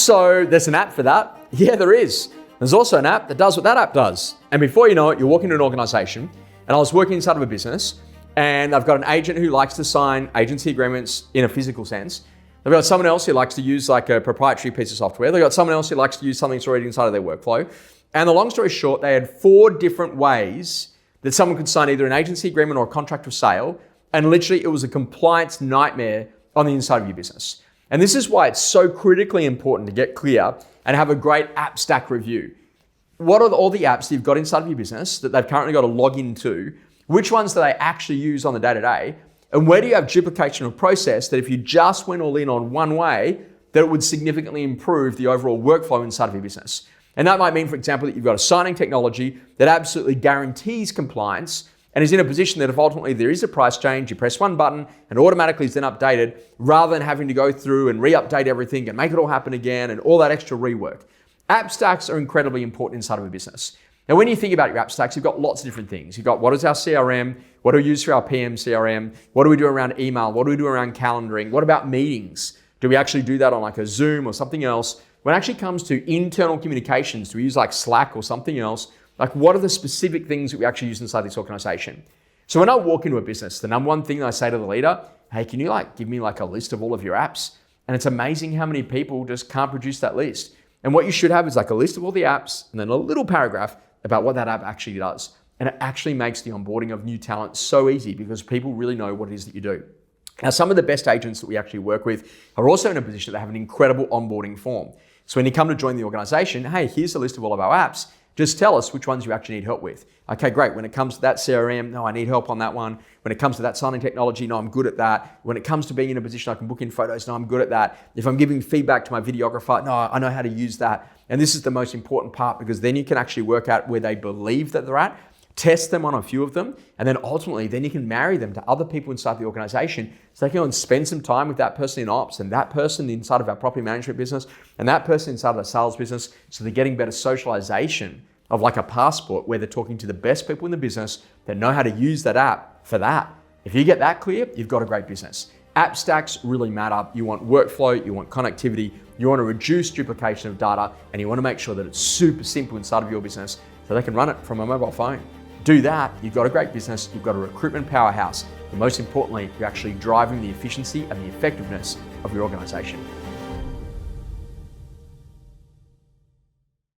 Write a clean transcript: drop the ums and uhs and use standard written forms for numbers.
So there's an app for that? Yeah, there is. There's also an app that does what that app does. And before you know it, you're walking into an organization, and I was working inside of a business, and I've got an agent who likes to sign agency agreements in a physical sense. They've got someone else who likes to use like a proprietary piece of software. They've got someone else who likes to use something that's already inside of their workflow. And the long story short, they had 4 different ways that someone could sign either an agency agreement or a contract of sale. And literally it was a compliance nightmare on the inside of your business. And this is why it's so critically important to get clear and have a great app stack review. What are all the apps that you've got inside of your business that they've currently got to log into? Which ones do they actually use on the day-to-day? And where do you have duplication of process that if you just went all in on one way, that it would significantly improve the overall workflow inside of your business? And that might mean, for example, that you've got a signing technology that absolutely guarantees compliance and is in a position that if ultimately there is a price change, you press one button and automatically is then updated rather than having to go through and re-update everything and make it all happen again and all that extra rework. App stacks are incredibly important inside of a business. Now, when you think about your app stacks, you've got lots of different things. You've got what is our CRM? What do we use for our PM CRM? What do we do around email? What do we do around calendaring? What about meetings? Do we actually do that on like a Zoom or something else? When it actually comes to internal communications, do we use like Slack or something else? Like what are the specific things that we actually use inside this organization? So when I walk into a business, the number one thing that I say to the leader, hey, can you like give me like a list of all of your apps? And it's amazing how many people just can't produce that list. And what you should have is like a list of all the apps and then a little paragraph about what that app actually does. And it actually makes the onboarding of new talent so easy because people really know what it is that you do. Now, some of the best agents that we actually work with are also in a position that have an incredible onboarding form. So when you come to join the organization, hey, here's a list of all of our apps. Just tell us which ones you actually need help with. Okay, great. When it comes to that CRM, no, I need help on that one. When it comes to that signing technology, no, I'm good at that. When it comes to being in a position I can book in photos, no, I'm good at that. If I'm giving feedback to my videographer, no, I know how to use that. And this is the most important part because then you can actually work out where they believe that they're at, test them on a few of them, and then ultimately then you can marry them to other people inside the organization so they can go and spend some time with that person in ops and that person inside of our property management business and that person inside of our sales business, so they're getting better socialization of like a passport where they're talking to the best people in the business that know how to use that app for that. If you get that clear, you've got a great business. App stacks really matter. You want workflow, you want connectivity, you want to reduce duplication of data, and you want to make sure that it's super simple inside of your business so they can run it from a mobile phone. Do that, you've got a great business, you've got a recruitment powerhouse, and most importantly, you're actually driving the efficiency and the effectiveness of your organization.